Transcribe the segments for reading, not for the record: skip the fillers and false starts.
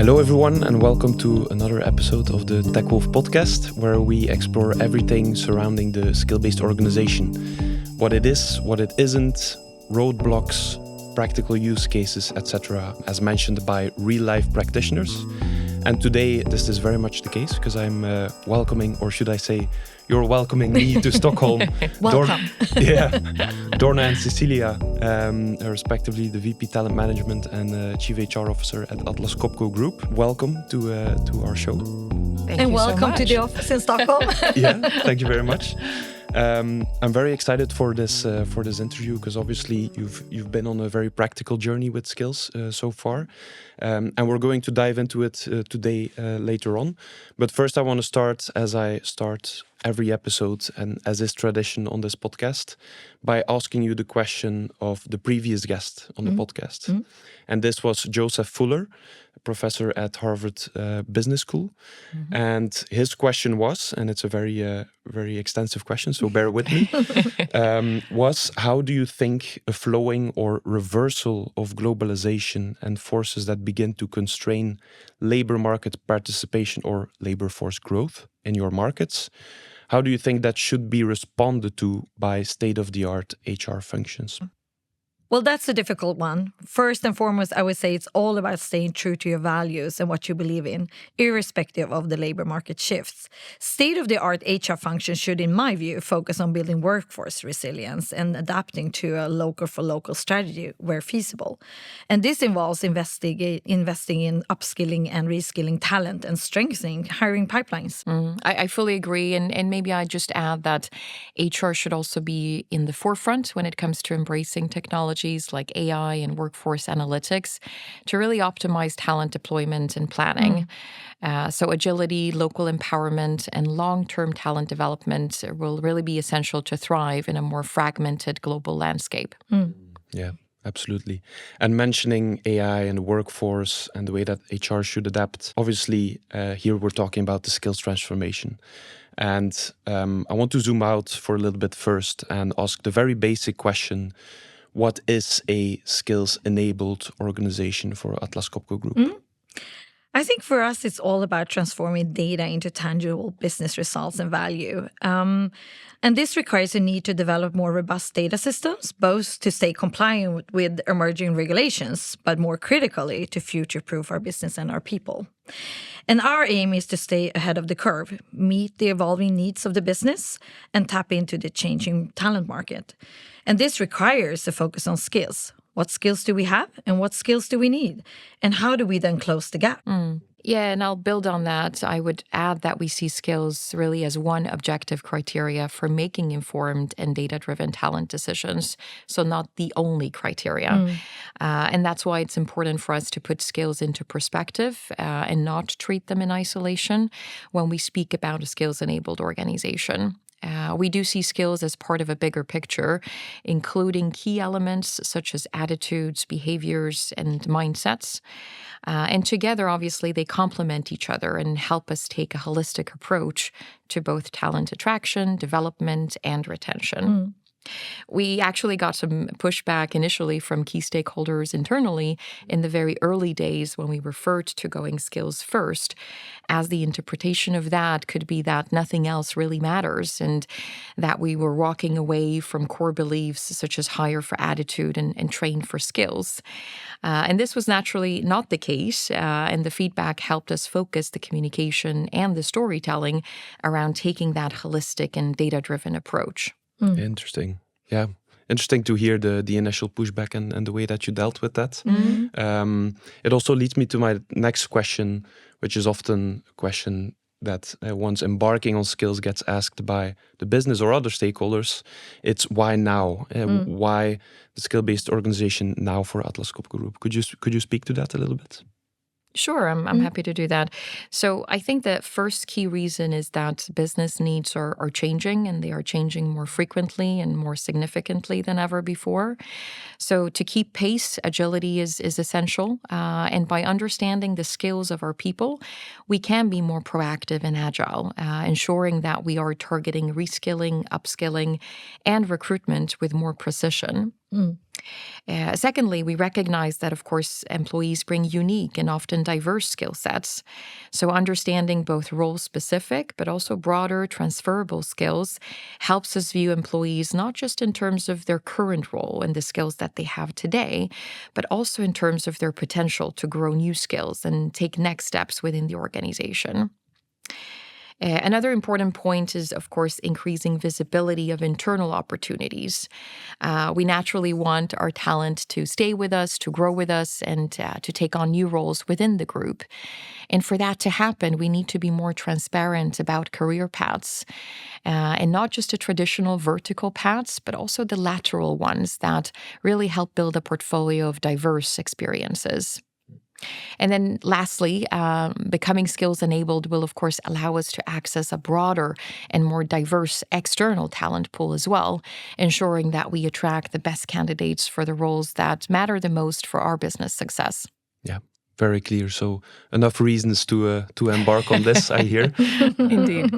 Hello everyone and welcome to another episode of the TechWolf Podcast, where we explore everything surrounding the skill-based organization. What it is, what it isn't, roadblocks, practical use cases, etc., as mentioned by real-life practitioners. And today this is very much the case because I'm welcoming, or should I say, you're welcoming me to Stockholm. Welcome. Dorna and Cecilia, respectively the VP Talent Management and Chief HR Officer at Atlas Copco Group. Welcome to our show. Thank you welcome so much. to the office in Stockholm. Yeah, thank you very much. I'm very excited for this interview because obviously you've been on a very practical journey with skills so far, and we're going to dive into it today later on. But first, I want to start, as I start every episode and as is tradition on this podcast, by asking you the question of the previous guest on the podcast. Mm-hmm. And this was Joseph Fuller, a professor at Harvard Business School. Mm-hmm. And his question was, and it's a very extensive question, so bear with me, was how do you think a flowing or reversal of globalization and forces that begin to constrain labor market participation or labor force growth in your markets, how do you think that should be responded to by state-of-the-art HR functions? Well, that's a difficult one. First and foremost, I would say it's all about staying true to your values and what you believe in, irrespective of the labor market shifts. State-of-the-art HR functions should, in my view, focus on building workforce resilience and adapting to a local-for-local strategy where feasible. And this involves investing in upskilling and reskilling talent and strengthening hiring pipelines. I fully agree. And maybe I just add that HR should also be in the forefront when it comes to embracing technology like AI and workforce analytics to really optimize talent deployment and planning. So agility, local empowerment, and long-term talent development will really be essential to thrive in a more fragmented global landscape. Yeah, absolutely. And mentioning AI and workforce and the way that HR should adapt, obviously here we're talking about the skills transformation. And I want to zoom out for a little bit first and ask the very basic question: what is a skills-enabled organization for Atlas Copco Group? I think for us, it's all about transforming data into tangible business results and value. And this requires a need to develop more robust data systems, both to stay compliant with emerging regulations, but more critically, to future-proof our business and our people. And our aim is to stay ahead of the curve, meet the evolving needs of the business, and tap into the changing talent market. And this requires a focus on skills. What skills do we have and what skills do we need? And how do we then close the gap? Yeah, and I'll build on that. I would add that we see skills really as one objective criteria for making informed and data-driven talent decisions, so not the only criteria. And that's why it's important for us to put skills into perspective and not treat them in isolation when we speak about a skills-enabled organization. We do see skills as part of a bigger picture, including key elements such as attitudes, behaviors, and mindsets. And together, obviously, they complement each other and help us take a holistic approach to both talent attraction, development, and retention. We actually got some pushback initially from key stakeholders internally in the very early days when we referred to going skills first, as the interpretation of that could be that nothing else really matters and that we were walking away from core beliefs such as hire for attitude and train for skills. And this was naturally not the case, and the feedback helped us focus the communication and the storytelling around taking that holistic and data-driven approach. Interesting. Yeah. Interesting to hear the initial pushback and the way that you dealt with that. It also leads me to my next question, which is often a question that once embarking on skills gets asked by the business or other stakeholders. It's why now? Why the skill-based organization now for Atlas Copco Group? Could you speak to that a little bit? Sure, I'm happy to do that. So I think the first key reason is that business needs are changing, and they are changing more frequently and more significantly than ever before. So to keep pace, agility is essential. And by understanding the skills of our people, we can be more proactive and agile, ensuring that we are targeting reskilling, upskilling, and recruitment with more precision. Secondly, we recognize that, of course, employees bring unique and often diverse skill sets. So understanding both role-specific but also broader transferable skills helps us view employees not just in terms of their current role and the skills that they have today, but also in terms of their potential to grow new skills and take next steps within the organization. Another important point is, of course, increasing visibility of internal opportunities. We naturally want our talent to stay with us, to grow with us, and to take on new roles within the group. And for that to happen, we need to be more transparent about career paths, and not just the traditional vertical paths, but also the lateral ones that really help build a portfolio of diverse experiences. And then lastly, becoming skills enabled will, of course, allow us to access a broader and more diverse external talent pool as well, ensuring that we attract the best candidates for the roles that matter the most for our business success. Yeah, very clear. So enough reasons to embark on this, I hear. Indeed.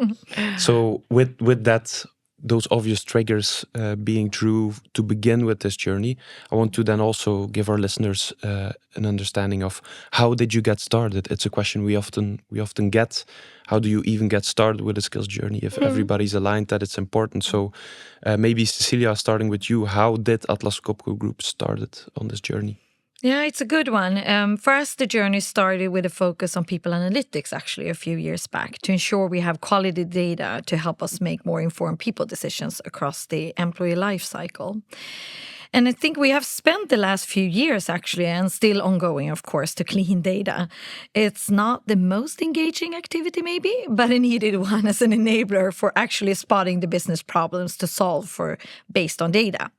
So with that, those obvious triggers being true to begin with this journey, I want to then also give our listeners an understanding of how did you get started? It's a question we often get. How do you even get started with a skills journey if everybody's aligned that it's important? So maybe Cecilia, starting with you, how did Atlas Copco Group started on this journey? Yeah, it's a good one. For us, the journey started with a focus on people analytics, actually, a few years back, to ensure we have quality data to help us make more informed people decisions across the employee life cycle. And I think we have spent the last few years, actually, and still ongoing, of course, to clean data. It's not the most engaging activity, maybe, but a needed one as an enabler for actually spotting the business problems to solve based on data.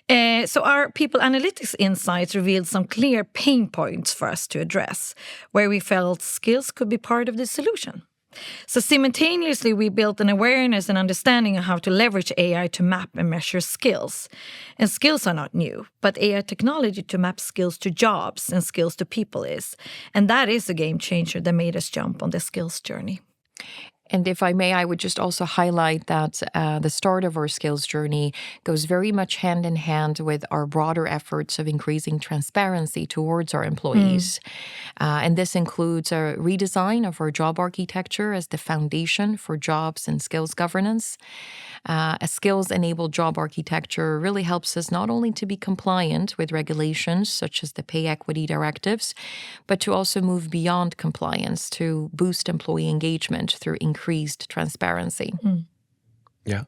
So our people analytics insights revealed some clear pain points for us to address, where we felt skills could be part of the solution. So simultaneously, we built an awareness and understanding of how to leverage AI to map and measure skills. And skills are not new, but AI technology to map skills to jobs and skills to people is. And that is a game changer that made us jump on the skills journey. And if I may, I would just also highlight that the start of our skills journey goes very much hand in hand with our broader efforts of increasing transparency towards our employees. And this includes a redesign of our job architecture as the foundation for jobs and skills governance. A skills-enabled job architecture really helps us not only to be compliant with regulations such as the pay equity directives, but to also move beyond compliance to boost employee engagement through increased transparency. Yeah.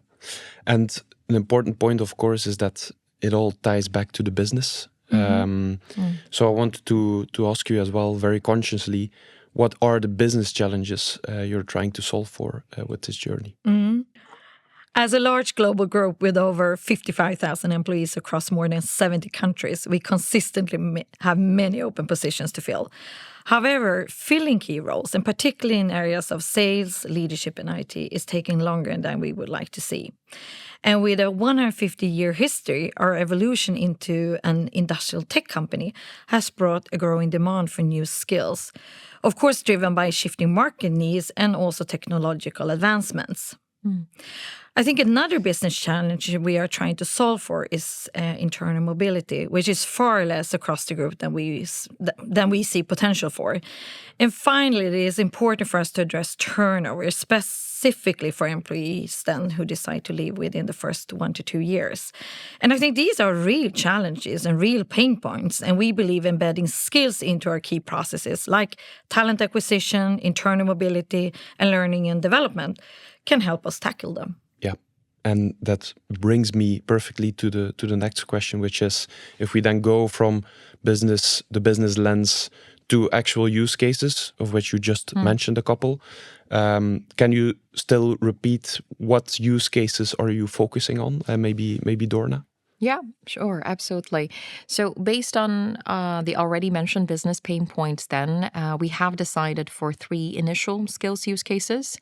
And an important point, of course, is that it all ties back to the business. So I wanted to ask you as well, very consciously, what are the business challenges you're trying to solve for with this journey? As a large global group with over 55,000 employees across more than 70 countries, we consistently have many open positions to fill. However, filling key roles, and particularly in areas of sales, leadership, and IT, is taking longer than we would like to see. And with a 150-year history, our evolution into an industrial tech company has brought a growing demand for new skills, of course driven by shifting market needs and also technological advancements. I think another business challenge we are trying to solve for is internal mobility, which is far less across the group than we see potential for. And finally, it is important for us to address turnover, specifically for employees then who decide to leave within the first 1 to 2 years. And I think these are real challenges and real pain points, and we believe embedding skills into our key processes like talent acquisition, internal mobility, and learning and development can help us tackle them. Yeah, and that brings me perfectly to the next question, which is if we then go from the business lens to actual use cases, of which you just mentioned a couple. Can you still repeat what use cases are you focusing on? Maybe Dorna? Yeah, sure, absolutely. So based on the already mentioned business pain points then, we have decided for 3 initial skills use cases.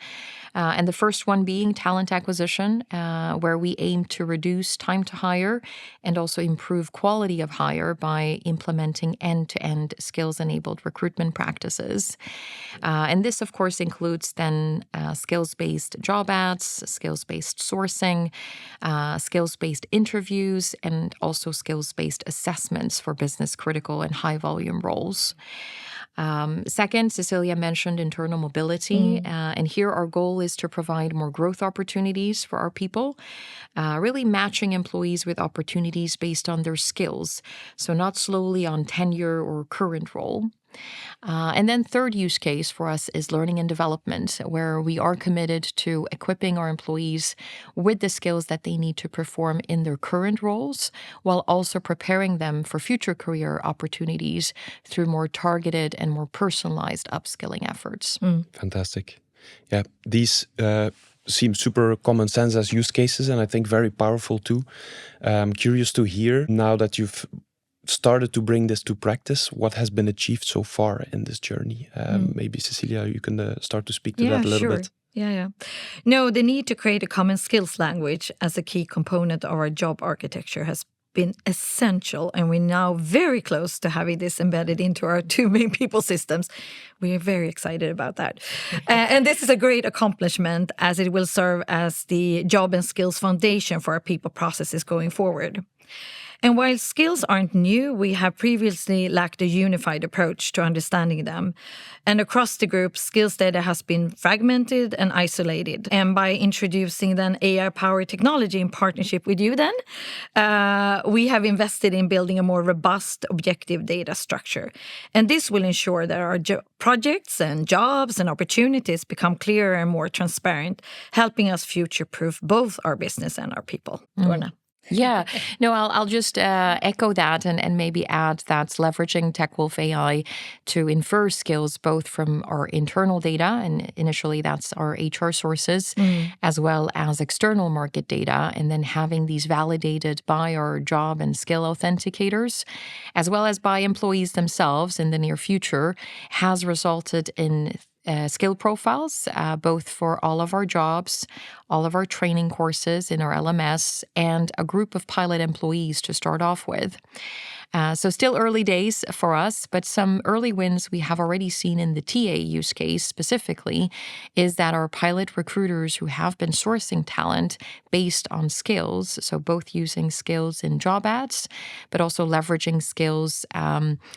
And the first one being talent acquisition, where we aim to reduce time to hire and also improve quality of hire by implementing end-to-end skills-enabled recruitment practices. And this, of course, includes then skills-based job ads, skills-based sourcing, skills-based interviews, employees and also skills-based assessments for business-critical and high-volume roles. Second, Cecilia mentioned internal mobility, and here our goal is to provide more growth opportunities for our people, really matching employees with opportunities based on their skills, so not solely on tenure or current role. And then third use case for us is learning and development, where we are committed to equipping our employees with the skills that they need to perform in their current roles, while also preparing them for future career opportunities through more targeted and more personalized upskilling efforts. Fantastic. Yeah, these seem super common sense as use cases, and I think very powerful too. I'm curious to hear, now that you've started to bring this to practice, what has been achieved so far in this journey? Maybe Cecilia, you can start to speak to that a little bit. Yeah. No, the need to create a common skills language as a key component of our job architecture has been essential, and we're now very close to having this embedded into our two main people systems. We are very excited about that. And this is a great accomplishment, as it will serve as the job and skills foundation for our people processes going forward. And while skills aren't new, we have previously lacked a unified approach to understanding them. And across the group, skills data has been fragmented and isolated. And by introducing then AI-powered technology in partnership with you then, we have invested in building a more robust, objective data structure. And this will ensure that our projects and jobs and opportunities become clearer and more transparent, helping us future-proof both our business and our people. Dorna. Yeah, no, I'll just echo that and maybe add that's leveraging TechWolf AI to infer skills both from our internal data, and initially that's our HR sources, as well as external market data, and then having these validated by our job and skill authenticators, as well as by employees themselves in the near future, has resulted in skill profiles, both for all of our jobs, all of our training courses in our LMS, and a group of pilot employees to start off with. So still early days for us, but some early wins we have already seen in the TA use case specifically is that our pilot recruiters who have been sourcing talent based on skills, so both using skills in job ads, but also leveraging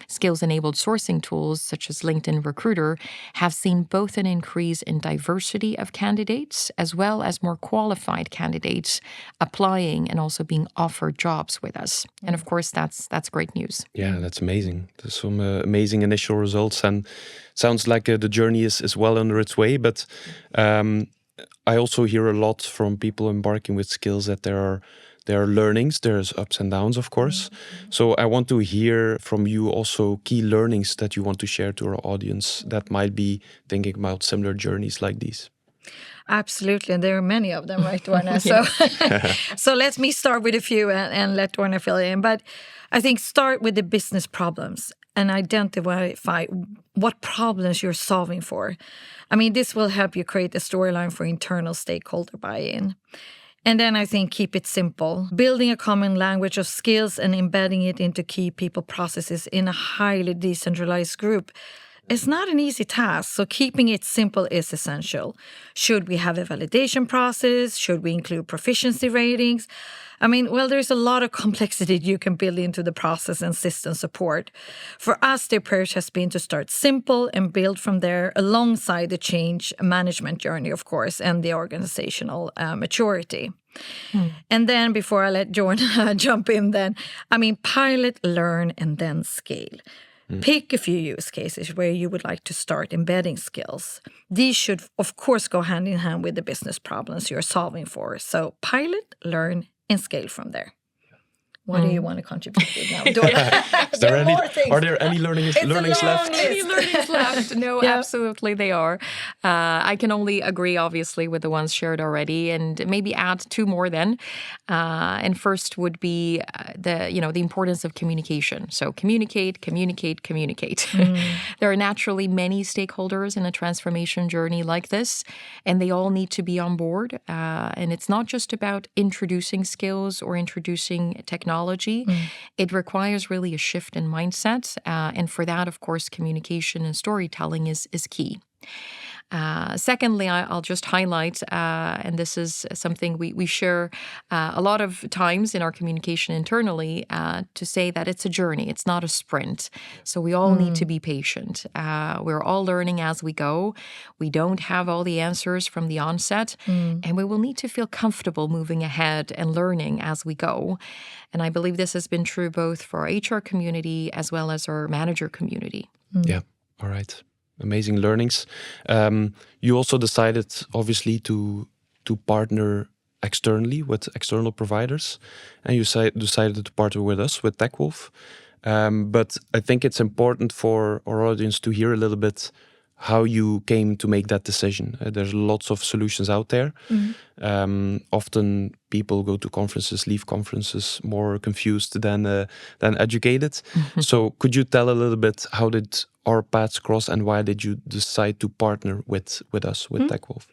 skills-enabled sourcing tools such as LinkedIn Recruiter, have seen both an increase in diversity of candidates as well as more qualified candidates applying and also being offered jobs with us. And of course, that's great news. Yeah, that's amazing. There's some amazing initial results, and sounds like the journey is well under its way. But I also hear a lot from people embarking with skills that there are learnings, there's ups and downs, of course. So I want to hear from you also key learnings that you want to share to our audience that might be thinking about similar journeys like these. Absolutely, and there are many of them, right, Dorna? So let me start with a few and let Dorna fill in. But I think start with the business problems and identify what problems you're solving for. I mean, this will help you create a storyline for internal stakeholder buy-in. And then I think keep it simple. Building a common language of skills and embedding it into key people processes in a highly decentralized group. It's not an easy task, so keeping it simple is essential. Should we have a validation process? Should we include proficiency ratings? I mean, well, there's a lot of complexity you can build into the process and system support. For us, the approach has been to start simple and build from there alongside the change management journey, of course, and the organizational maturity. And then before I let Dorna jump in then, I mean, pilot, learn, and then scale. Pick a few use cases where you would like to start embedding skills. These should, of course, go hand in hand with the business problems you're solving for. So pilot, learn, and scale from there. What do you want to contribute with now, Dorna? Are there any learnings left? Any learnings left? No, absolutely they are. I can only agree, obviously, with the ones shared already, and maybe add two more then. And first would be the importance of communication. So communicate. There are naturally many stakeholders in a transformation journey like this, and they all need to be on board. And it's not just about introducing skills or introducing technology. It requires really a shift in mindset. And for that, of course, communication and storytelling is key. Secondly, I'll just highlight, and this is something we share a lot of times in our communication internally, to say that it's a journey. It's not a sprint. So we all need to be patient. We're all learning as we go. We don't have all the answers from the onset, and we will need to feel comfortable moving ahead and learning as we go. And I believe this has been true both for our HR community as well as our manager community. Yeah, all right. Amazing learnings. You also decided, obviously, to partner externally with external providers, and you decided to partner with us, with TechWolf. But I think it's important for our audience to hear a little bit how you came to make that decision. There's lots of solutions out there. Often people go to conferences, leave conferences more confused than educated. So could you tell a little bit, how did our paths cross, and why did you decide to partner with us, with TechWolf?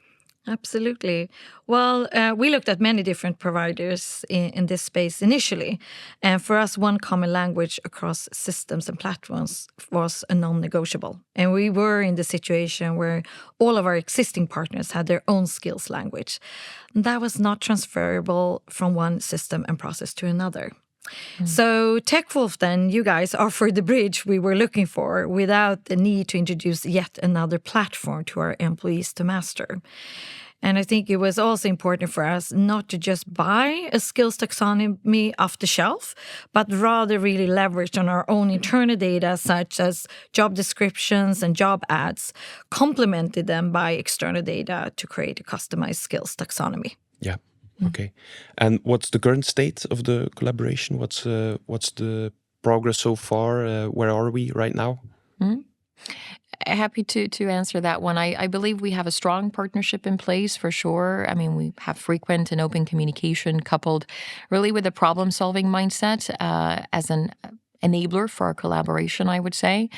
Absolutely. Well, we looked at many different providers in this space initially. And for us, one common language across systems and platforms was a non-negotiable. And we were in the situation where all of our existing partners had their own skills language. That was not transferable from one system and process to another. So TechWolf, then, you guys offered the bridge we were looking for without the need to introduce yet another platform to our employees to master. And I think it was also important for us not to just buy a skills taxonomy off the shelf, but rather really leverage on our own internal data, such as job descriptions and job ads, complemented them by external data to create a customized skills taxonomy. Yeah. Okay. And what's the current state of the collaboration? What's the progress so far? Where are we right now? Happy to answer that one. I believe we have a strong partnership in place for sure. I mean, we have frequent and open communication coupled really with a problem-solving mindset as an enabler for our collaboration, I would say.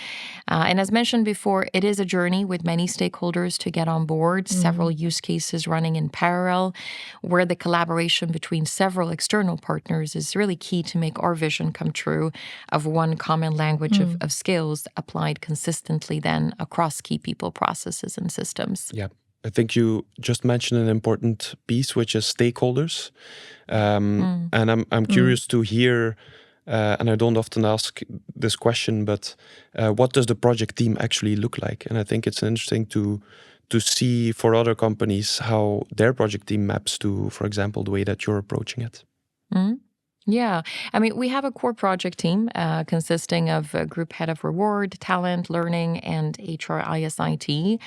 And as mentioned before, it is a journey with many stakeholders to get on board, several use cases running in parallel, where the collaboration between several external partners is really key to make our vision come true of one common language of skills applied consistently then across key people, processes, and systems. Yeah. I think you just mentioned an important piece, which is stakeholders. And I'm curious to hear, and I don't often ask this question, but what does the project team actually look like? And I think it's interesting to see for other companies how their project team maps to, for example, the way that you're approaching it. Yeah. I mean, we have a core project team consisting of a group head of reward, talent, learning, and HR ISIT.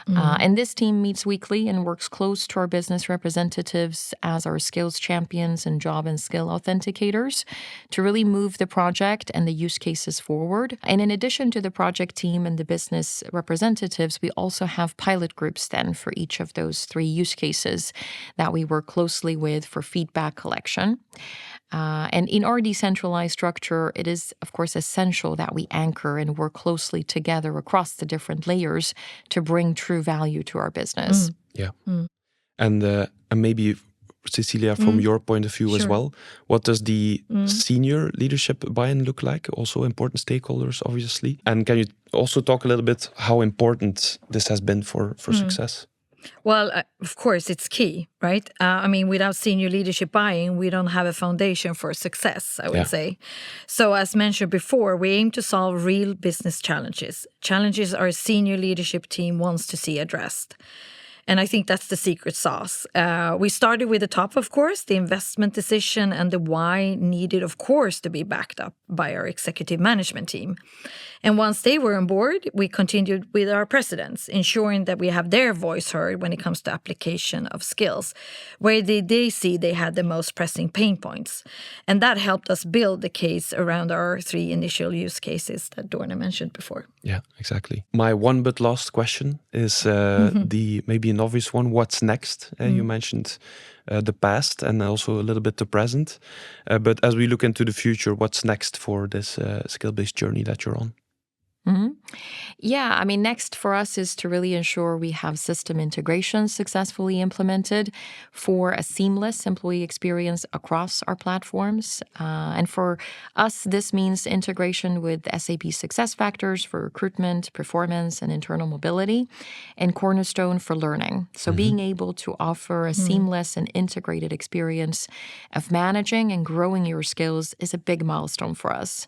And this team meets weekly and works close to our business representatives as our skills champions and job and skill authenticators to really move the project and the use cases forward. And in addition to the project team and the business representatives, we also have pilot groups then for each of those 3 use cases that we work closely with for feedback collection. And in our decentralized structure, it is, of course, essential that we anchor and work closely together across the different layers to bring true value to our business. Yeah. And maybe, Cecilia, from your point of view as well, what does the senior leadership buy-in look like? Also important stakeholders, obviously. And can you also talk a little bit how important this has been for success? Well, of course, it's key, right? I mean, without senior leadership buy-in, we don't have a foundation for success, I would say. So as mentioned before, we aim to solve real business challenges our senior leadership team wants to see addressed. And I think that's the secret sauce. We started with the top, of course. The investment decision and the why needed, of course, to be backed up by our executive management team. And once they were on board, we continued with our presidents, ensuring that we have their voice heard when it comes to application of skills, where they see they had the most pressing pain points. And that helped us build the case around our 3 initial use cases that Dorna mentioned before. Yeah, exactly. My one but last question is the maybe an obvious one. What's next? You mentioned the past and also a little bit the present. But as we look into the future, what's next for this skill-based journey that you're on? Yeah, I mean, next for us is to really ensure we have system integration successfully implemented for a seamless employee experience across our platforms. And for us, this means integration with SAP SuccessFactors for recruitment, performance, and internal mobility, and Cornerstone for learning. So being able to offer a seamless and integrated experience of managing and growing your skills is a big milestone for us.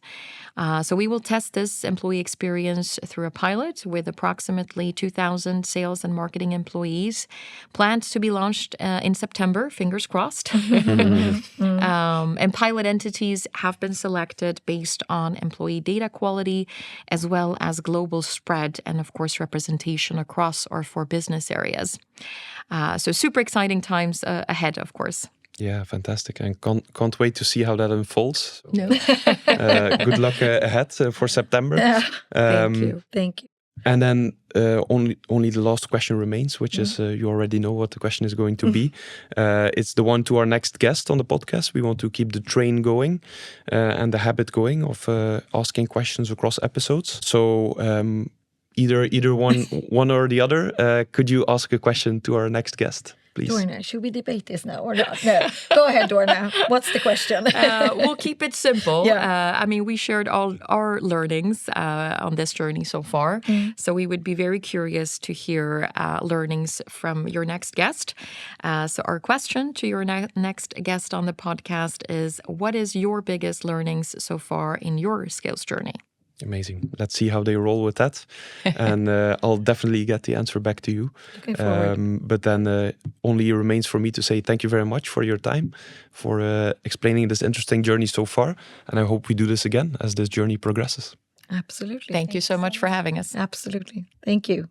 So we will test this employee experience through a pilot with approximately 2,000 sales and marketing employees, planned to be launched in September, fingers crossed. And pilot entities have been selected based on employee data quality, as well as global spread and, of course, representation across our 4 business areas. So super exciting times ahead, of course. Yeah, fantastic. And can't wait to see how that unfolds. No. Good luck ahead for September. Thank you. And then only the last question remains, which is you already know what the question is going to be. It's the one to our next guest on the podcast. We want to keep the train going and the habit going of asking questions across episodes. So either one or the other. Could you ask a question to our next guest? Please. Dorna, should we debate this now or not? No. Go ahead, Dorna. What's the question? We'll keep it simple. Yeah. I mean, we shared all our learnings on this journey so far. So we would be very curious to hear learnings from your next guest. So our question to your next guest on the podcast is, what is your biggest learnings so far in your skills journey? Amazing. Let's see how they roll with that. And I'll definitely get the answer back to you. Looking forward. But then only remains for me to say thank you very much for your time, for explaining this interesting journey so far. And I hope we do this again as this journey progresses. Absolutely. Thank you so much for having us. Absolutely. Thank you.